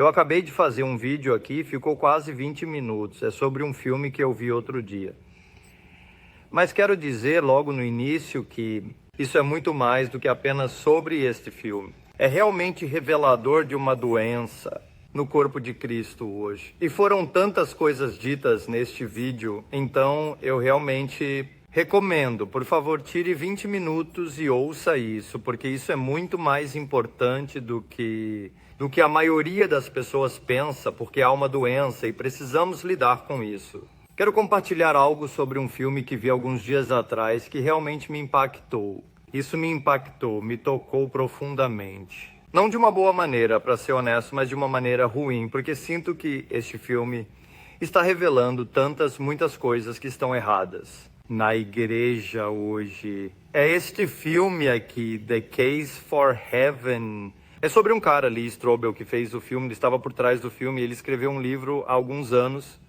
Eu acabei de fazer um vídeo aqui, ficou quase 20 minutos. É sobre um filme que eu vi outro dia. Mas quero dizer logo no início que isso é muito mais do que apenas sobre este filme. É realmente revelador de uma doença no corpo de Cristo hoje. E foram tantas coisas ditas neste vídeo, então eu realmente recomendo, por favor, tire 20 minutos e ouça isso, porque isso é muito mais importante do que a maioria das pessoas pensa, porque há uma doença e precisamos lidar com isso. Quero compartilhar algo sobre um filme que vi alguns dias atrás que realmente me impactou. Isso me impactou, me tocou profundamente. Não de uma boa maneira, para ser honesto, mas de uma maneira ruim, porque sinto que este filme está revelando muitas coisas que estão erradas na igreja hoje. É este filme aqui, The Case for Heaven. É sobre um cara, Lee Strobel, que fez o filme, ele estava por trás do filme, e ele escreveu um livro há alguns anos,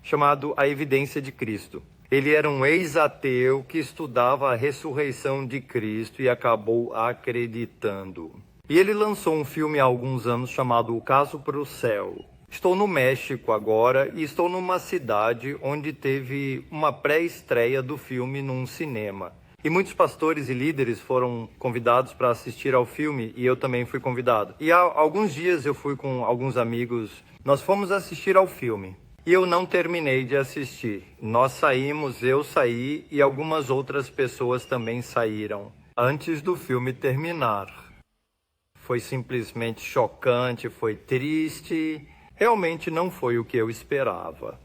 chamado A Evidência de Cristo. Ele era um ex-ateu que estudava a ressurreição de Cristo e acabou acreditando. E ele lançou um filme há alguns anos chamado O Caso para o Céu. Estou no México agora e estou numa cidade onde teve uma pré-estreia do filme num cinema. E muitos pastores e líderes foram convidados para assistir ao filme e eu também fui convidado. E há alguns dias eu fui com alguns amigos, nós fomos assistir ao filme. E eu não terminei de assistir. Nós saímos, eu saí e algumas outras pessoas também saíram antes do filme terminar. Foi simplesmente chocante, foi triste, realmente não foi o que eu esperava.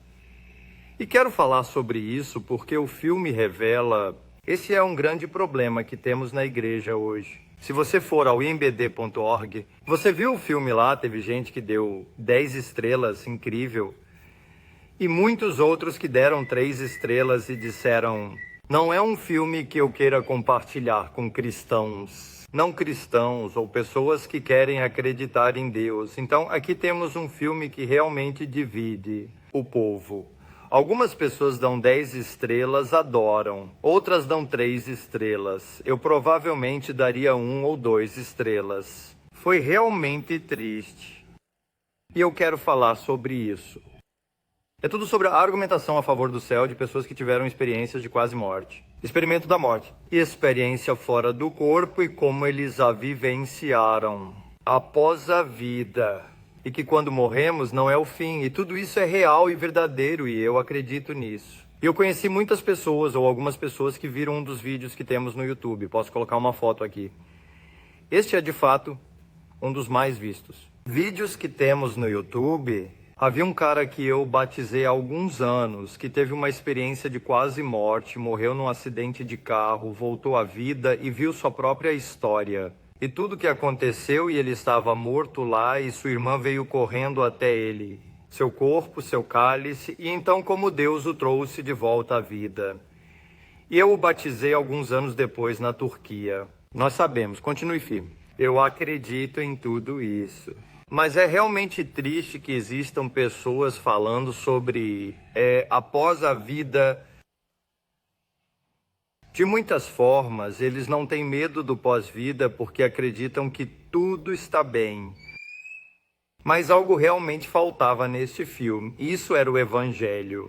E quero falar sobre isso porque o filme revela, esse é um grande problema que temos na igreja hoje. Se você for ao imbd.org, você viu o filme lá, teve gente que deu 10 estrelas, incrível. E muitos outros que deram 3 estrelas e disseram: não é um filme que eu queira compartilhar com cristãos, não cristãos ou pessoas que querem acreditar em Deus. Então aqui temos um filme que realmente divide o povo. Algumas pessoas dão 10 estrelas, adoram. Outras dão 3 estrelas. Eu provavelmente daria 1 ou 2 estrelas. Foi realmente triste. E eu quero falar sobre isso. É tudo sobre a argumentação a favor do céu de pessoas que tiveram experiências de quase morte. Experimento da morte. Experiência fora do corpo e como eles a vivenciaram após a vida. E que quando morremos não é o fim. E tudo isso é real e verdadeiro e eu acredito nisso. E eu conheci muitas pessoas ou algumas pessoas que viram um dos vídeos que temos no YouTube. Posso colocar uma foto aqui. Este é de fato um dos mais vistos. Vídeos que temos no YouTube... Havia um cara que eu batizei há alguns anos, que teve uma experiência de quase morte, morreu num acidente de carro, voltou à vida e viu sua própria história. E tudo que aconteceu e ele estava morto lá e sua irmã veio correndo até ele. Seu corpo, seu cálice, e então como Deus o trouxe de volta à vida. E eu o batizei alguns anos depois na Turquia. Nós sabemos, continue firme. Eu acredito em tudo isso. Mas é realmente triste que existam pessoas falando sobre após a vida. De muitas formas, eles não têm medo do pós-vida porque acreditam que tudo está bem. Mas algo realmente faltava neste filme. Isso era o Evangelho.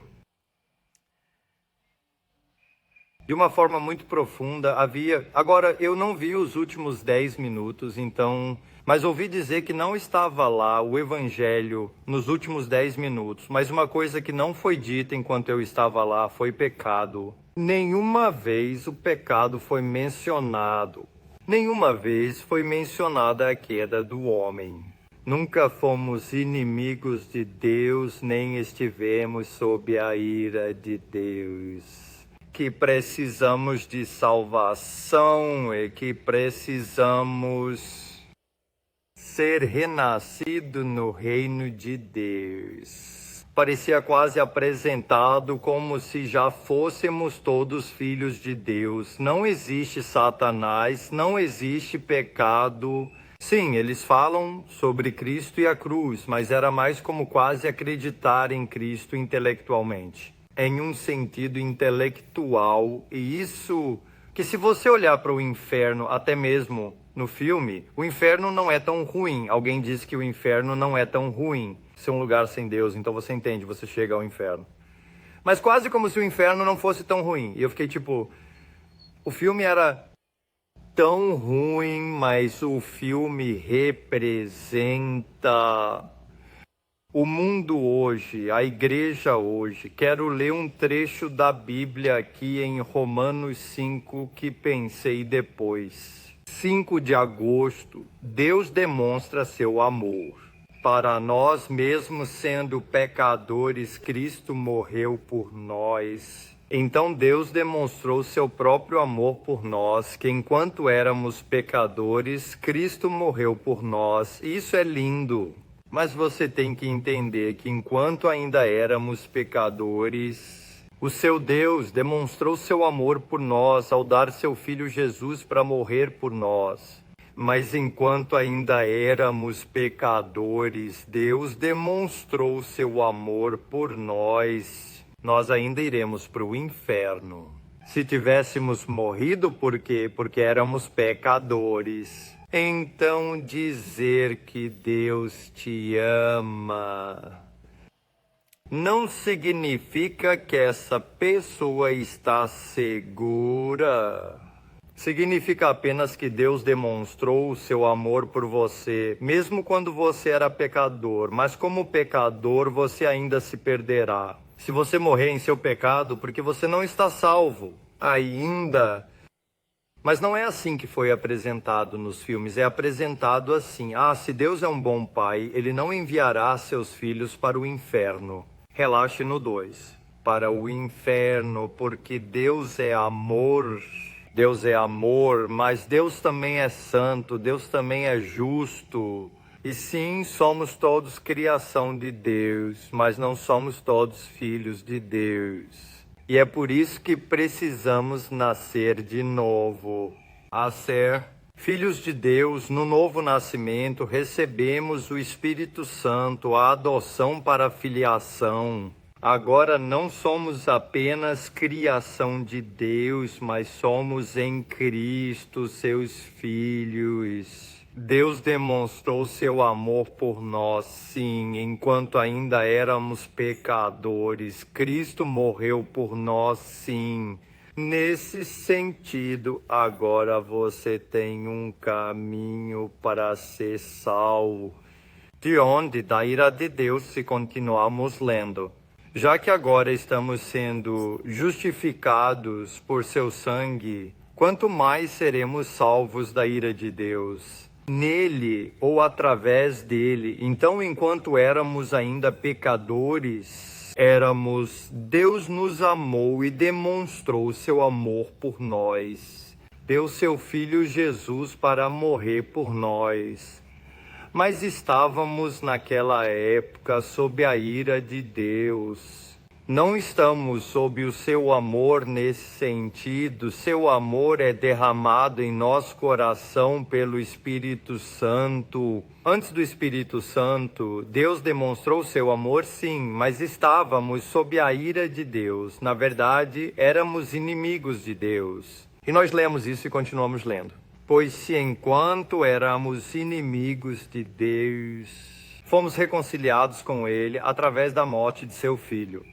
De uma forma muito profunda, havia... Agora, eu não vi os últimos 10 minutos, então... Mas ouvi dizer que não estava lá o Evangelho nos últimos 10 minutos. Mas uma coisa que não foi dita enquanto eu estava lá foi pecado. Nenhuma vez o pecado foi mencionado. Nenhuma vez foi mencionada a queda do homem. Nunca fomos inimigos de Deus, nem estivemos sob a ira de Deus. Que precisamos de salvação e que precisamos ser renascido no reino de Deus. Parecia quase apresentado como se já fôssemos todos filhos de Deus. Não existe Satanás, não existe pecado. Sim, eles falam sobre Cristo e a cruz, mas era mais como quase acreditar em Cristo intelectualmente. Em um sentido intelectual, e isso que se você olhar para o inferno, até mesmo no filme, o inferno não é tão ruim. Alguém diz que o inferno não é tão ruim, ser um lugar sem Deus. Então você entende, você chega ao inferno. Mas quase como se o inferno não fosse tão ruim. E eu fiquei tipo, o filme era tão ruim, mas o filme representa o mundo hoje, a igreja hoje. Quero ler um trecho da Bíblia aqui em Romanos 5 que pensei depois. 5 de agosto, Deus demonstra seu amor. Para nós, mesmo sendo pecadores, Cristo morreu por nós. Então Deus demonstrou seu próprio amor por nós, que enquanto éramos pecadores, Cristo morreu por nós. Isso é lindo. Mas você tem que entender que enquanto ainda éramos pecadores, o seu Deus demonstrou seu amor por nós ao dar seu Filho Jesus para morrer por nós. Mas enquanto ainda éramos pecadores, Deus demonstrou seu amor por nós. Nós ainda iremos para o inferno. Se tivéssemos morrido, por quê? Porque éramos pecadores. Então dizer que Deus te ama não significa que essa pessoa está segura. Significa apenas que Deus demonstrou o seu amor por você, mesmo quando você era pecador. Mas como pecador, você ainda se perderá. Se você morrer em seu pecado, porque você não está salvo ainda. Mas não é assim que foi apresentado nos filmes. É apresentado assim: se Deus é um bom pai, ele não enviará seus filhos para o inferno. Relaxe no 2. Para o inferno, porque Deus é amor. Deus é amor, mas Deus também é santo, Deus também é justo. E sim, somos todos criação de Deus, mas não somos todos filhos de Deus. E é por isso que precisamos nascer de novo. A ser filhos de Deus, no novo nascimento, recebemos o Espírito Santo, a adoção para a filiação. Agora não somos apenas criação de Deus, mas somos em Cristo, seus filhos. Deus demonstrou seu amor por nós, sim, enquanto ainda éramos pecadores. Cristo morreu por nós, sim. Nesse sentido, agora você tem um caminho para ser salvo. De onde? Da ira de Deus, se continuarmos lendo. Já que agora estamos sendo justificados por seu sangue, quanto mais seremos salvos da ira de Deus? Nele ou através dele. Então, enquanto éramos ainda pecadores, Deus nos amou e demonstrou seu amor por nós. Deu seu Filho Jesus para morrer por nós. Mas estávamos naquela época sob a ira de Deus. Não estamos sob o seu amor nesse sentido. Seu amor é derramado em nosso coração pelo Espírito Santo. Antes do Espírito Santo, Deus demonstrou seu amor, sim, mas estávamos sob a ira de Deus. Na verdade, éramos inimigos de Deus. E nós lemos isso e continuamos lendo. Pois se enquanto éramos inimigos de Deus, fomos reconciliados com Ele através da morte de seu Filho.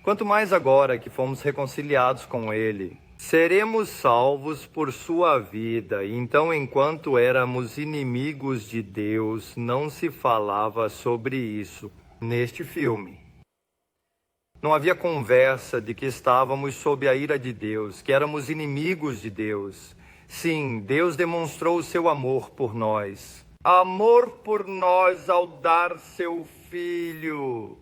Quanto mais agora que fomos reconciliados com Ele, seremos salvos por sua vida. Então, enquanto éramos inimigos de Deus, não se falava sobre isso neste filme. Não havia conversa de que estávamos sob a ira de Deus, que éramos inimigos de Deus. Sim, Deus demonstrou o seu amor por nós. Amor por nós ao dar seu Filho.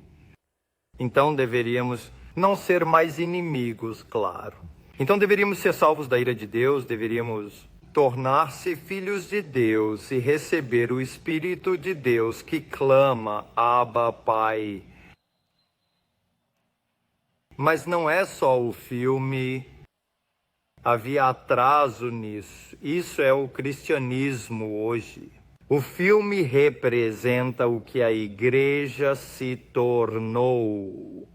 Então deveríamos não ser mais inimigos, claro. Então deveríamos ser salvos da ira de Deus, deveríamos tornar-se filhos de Deus e receber o Espírito de Deus que clama, Abba, Pai. Mas não é só o filme. Havia atraso nisso. Isso é o cristianismo hoje. O filme representa o que a igreja se tornou.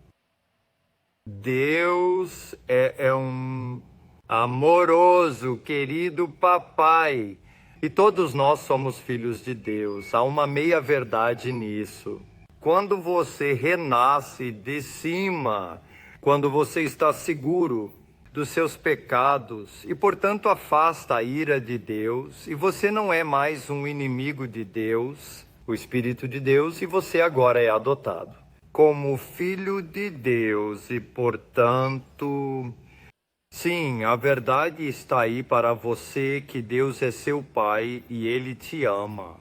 Deus é um amoroso, querido papai, E todos nós somos filhos de Deus. Há uma meia-verdade nisso. Quando você renasce de cima, quando você está seguro dos seus pecados e, portanto, afasta a ira de Deus, e você não é mais um inimigo de Deus, o Espírito de Deus, e você agora é adotado como filho de Deus e, portanto, sim, a verdade está aí para você que Deus é seu Pai e Ele te ama.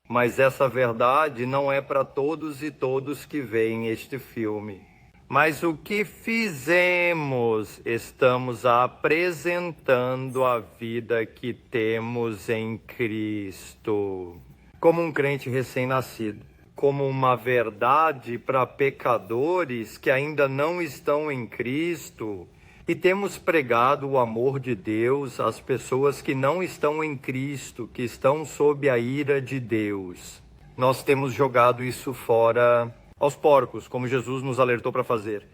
Mas essa verdade não é para todos e todos que veem este filme. Mas o que fizemos, estamos apresentando a vida que temos em Cristo, como um crente recém-nascido, como uma verdade para pecadores que ainda não estão em Cristo, e temos pregado o amor de Deus às pessoas que não estão em Cristo, que estão sob a ira de Deus. Nós temos jogado isso fora aos porcos, como Jesus nos alertou para fazer.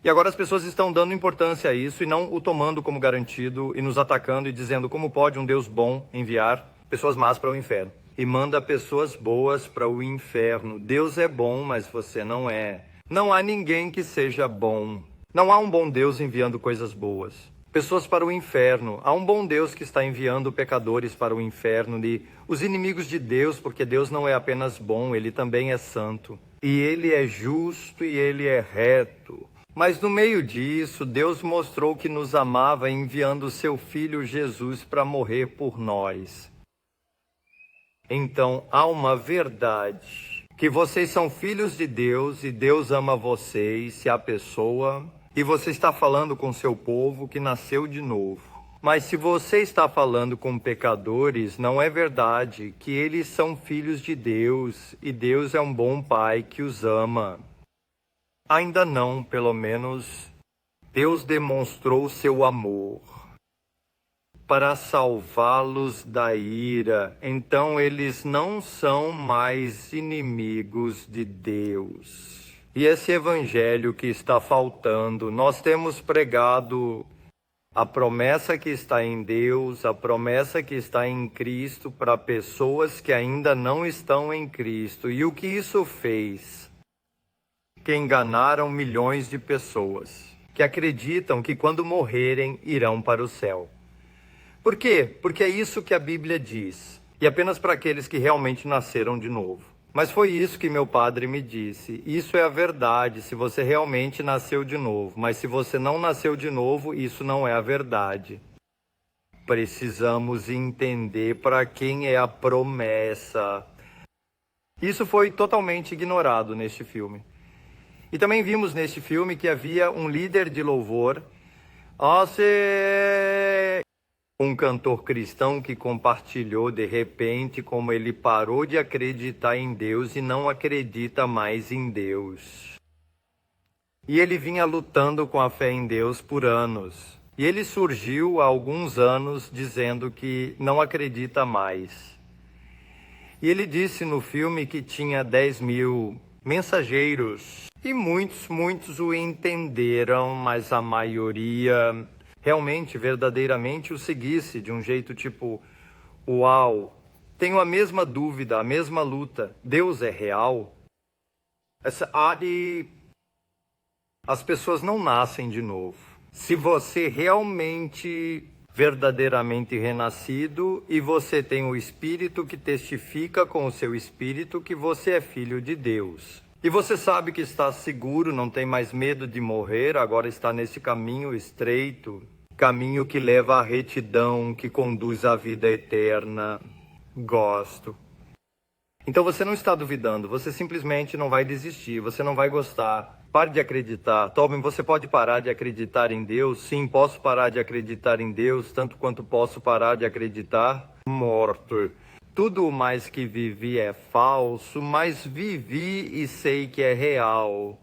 E agora as pessoas estão dando importância a isso e não o tomando como garantido e nos atacando e dizendo como pode um Deus bom enviar pessoas más para o inferno. E manda pessoas boas para o inferno. Deus é bom, mas você não é. Não há ninguém que seja bom. Não há um bom Deus enviando coisas boas. Pessoas para o inferno. Há um bom Deus que está enviando pecadores para o inferno e os inimigos de Deus, porque Deus não é apenas bom, Ele também é santo. E Ele é justo e Ele é reto. Mas no meio disso, Deus mostrou que nos amava enviando o seu Filho Jesus para morrer por nós. Então, há uma verdade, que vocês são filhos de Deus e Deus ama vocês, se a pessoa, e você está falando com seu povo que nasceu de novo. Mas se você está falando com pecadores, não é verdade que eles são filhos de Deus e Deus é um bom Pai que os ama. Ainda não, pelo menos, Deus demonstrou seu amor para salvá-los da ira. Então eles não são mais inimigos de Deus. E esse evangelho que está faltando, nós temos pregado a promessa que está em Deus, a promessa que está em Cristo para pessoas que ainda não estão em Cristo. E o que isso fez? Que enganaram milhões de pessoas que acreditam que quando morrerem irão para o céu. Por quê? Porque é isso que a Bíblia diz, e apenas para aqueles que realmente nasceram de novo. Mas foi isso que meu padre me disse, isso é a verdade se você realmente nasceu de novo, mas se você não nasceu de novo, isso não é a verdade. Precisamos entender para quem é a promessa. Isso foi totalmente ignorado neste filme. E também vimos neste filme que havia um líder de louvor, um cantor cristão que compartilhou de repente como ele parou de acreditar em Deus e não acredita mais em Deus. E ele vinha lutando com a fé em Deus por anos. E ele surgiu há alguns anos dizendo que não acredita mais. E ele disse no filme que tinha 10 mil mensageiros. E muitos o entenderam, mas a maioria realmente, verdadeiramente o seguisse de um jeito tipo, uau, tenho a mesma dúvida, a mesma luta, Deus é real? As pessoas não nascem de novo. Se você realmente, verdadeiramente renascido e você tem o Espírito que testifica com o seu Espírito que você é filho de Deus. E você sabe que está seguro, não tem mais medo de morrer, agora está nesse caminho estreito, caminho que leva à retidão, que conduz à vida eterna. Gosto. Então você não está duvidando, você simplesmente não vai desistir, você não vai gostar. Pare de acreditar. Tobin, você pode parar de acreditar em Deus? Sim, posso parar de acreditar em Deus, tanto quanto posso parar de acreditar? Morto. Tudo mais que vivi é falso, mas vivi e sei que é real.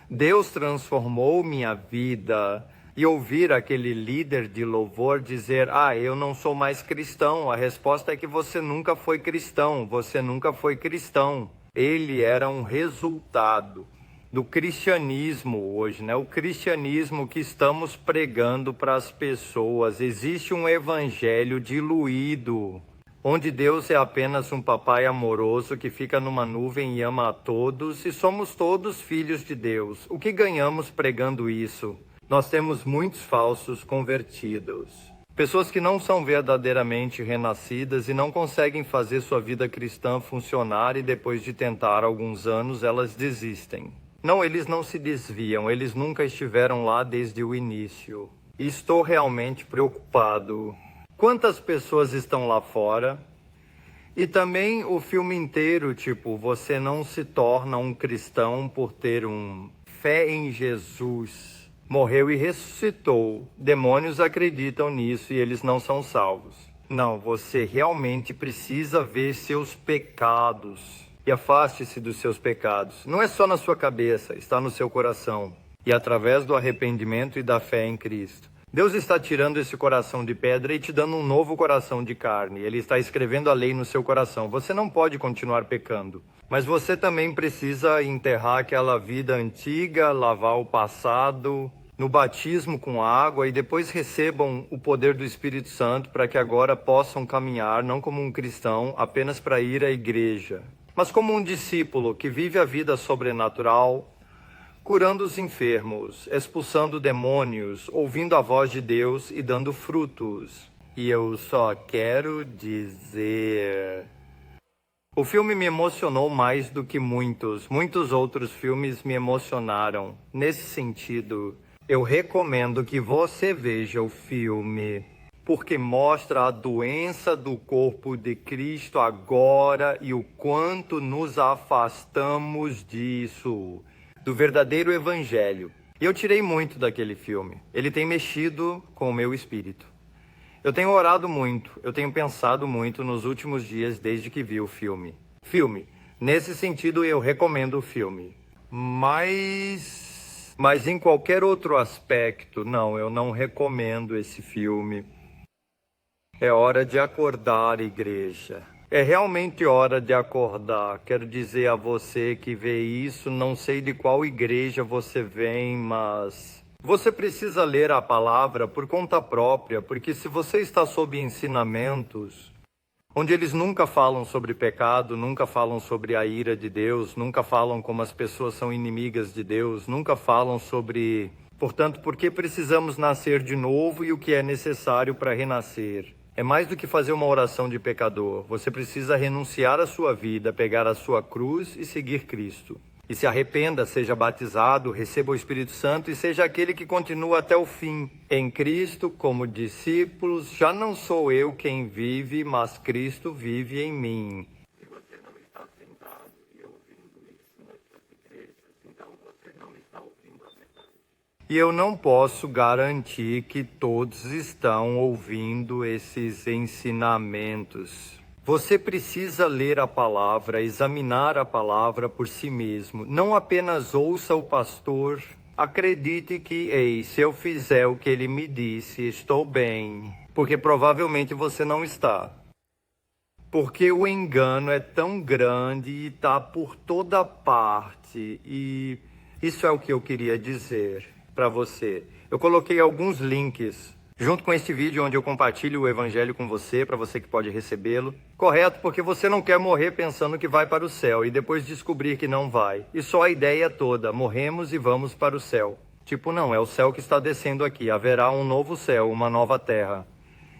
Deus transformou minha vida. E ouvir aquele líder de louvor dizer, eu não sou mais cristão. A resposta é que você nunca foi cristão. Você nunca foi cristão. Ele era um resultado. do cristianismo hoje, né? O cristianismo que estamos pregando para as pessoas. Existe um evangelho diluído, onde Deus é apenas um papai amoroso que fica numa nuvem e ama a todos, e somos todos filhos de Deus. O que ganhamos pregando isso? Nós temos muitos falsos convertidos. Pessoas que não são verdadeiramente renascidas e não conseguem fazer sua vida cristã funcionar, e depois de tentar alguns anos, elas desistem. Não, eles não se desviam, eles nunca estiveram lá desde o início. E estou realmente preocupado. Quantas pessoas estão lá fora? E também o filme inteiro, tipo, você não se torna um cristão por ter fé em Jesus. Morreu e ressuscitou. Demônios acreditam nisso e eles não são salvos. Não, você realmente precisa ver seus pecados. E afaste-se dos seus pecados. Não é só na sua cabeça, está no seu coração. E através do arrependimento e da fé em Cristo. Deus está tirando esse coração de pedra e te dando um novo coração de carne. Ele está escrevendo a lei no seu coração. Você não pode continuar pecando. Mas você também precisa enterrar aquela vida antiga, lavar o passado, no batismo com água, e depois recebam o poder do Espírito Santo para que agora possam caminhar, não como um cristão, apenas para ir à igreja, mas como um discípulo que vive a vida sobrenatural, curando os enfermos, expulsando demônios, ouvindo a voz de Deus e dando frutos. E eu só quero dizer... O filme me emocionou mais do que muitos outros filmes me emocionaram. Nesse sentido, eu recomendo que você veja o filme, porque mostra a doença do corpo de Cristo agora e o quanto nos afastamos disso, do verdadeiro evangelho. E eu tirei muito daquele filme. Ele tem mexido com o meu espírito. Eu tenho orado muito, eu tenho pensado muito nos últimos dias desde que vi o filme. Nesse sentido eu recomendo o filme. Mas em qualquer outro aspecto, não, eu não recomendo esse filme. É hora de acordar, igreja. É realmente hora de acordar. Quero dizer a você que vê isso, não sei de qual igreja você vem, mas você precisa ler a palavra por conta própria, porque se você está sob ensinamentos, onde eles nunca falam sobre pecado, nunca falam sobre a ira de Deus, nunca falam como as pessoas são inimigas de Deus, nunca falam sobre, portanto, por que precisamos nascer de novo e o que é necessário para renascer. É mais do que fazer uma oração de pecador. Você precisa renunciar à sua vida, pegar a sua cruz e seguir Cristo. E se arrependa, seja batizado, receba o Espírito Santo e seja aquele que continua até o fim. Em Cristo, como discípulos, já não sou eu quem vive, mas Cristo vive em mim. E eu não posso garantir que todos estão ouvindo esses ensinamentos. Você precisa ler a palavra, examinar a palavra por si mesmo. Não apenas ouça o pastor. Acredite que, se eu fizer o que ele me disse, estou bem. Porque provavelmente você não está. Porque o engano é tão grande e está por toda parte. E isso é o que eu queria dizer para você. Eu coloquei alguns links junto com este vídeo onde eu compartilho o evangelho com você, para você que pode recebê-lo. Correto, porque você não quer morrer pensando que vai para o céu e depois descobrir que não vai. E só a ideia toda, morremos e vamos para o céu. Tipo, não, é o céu que está descendo aqui. Haverá um novo céu, uma nova terra.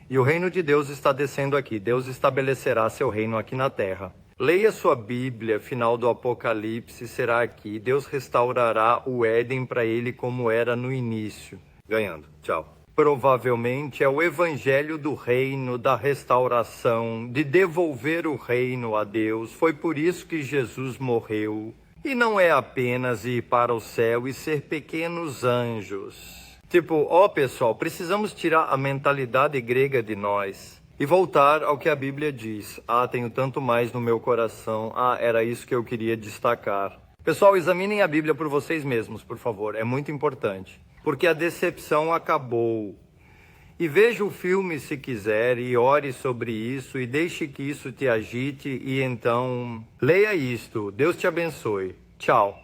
E o reino de Deus está descendo aqui. Deus estabelecerá seu reino aqui na terra. Leia sua Bíblia, final do Apocalipse será aqui. Deus restaurará o Éden para ele como era no início. Ganhando. Tchau. Provavelmente é o evangelho do reino, da restauração, de devolver o reino a Deus. Foi por isso que Jesus morreu. E não é apenas ir para o céu e ser pequenos anjos. Tipo, pessoal, precisamos tirar a mentalidade grega de nós e voltar ao que a Bíblia diz. Tenho tanto mais no meu coração. Era isso que eu queria destacar. Pessoal, examinem a Bíblia por vocês mesmos, por favor. É muito importante. Porque a decepção acabou. E veja o filme se quiser e ore sobre isso e deixe que isso te agite e então leia isto. Deus te abençoe. Tchau.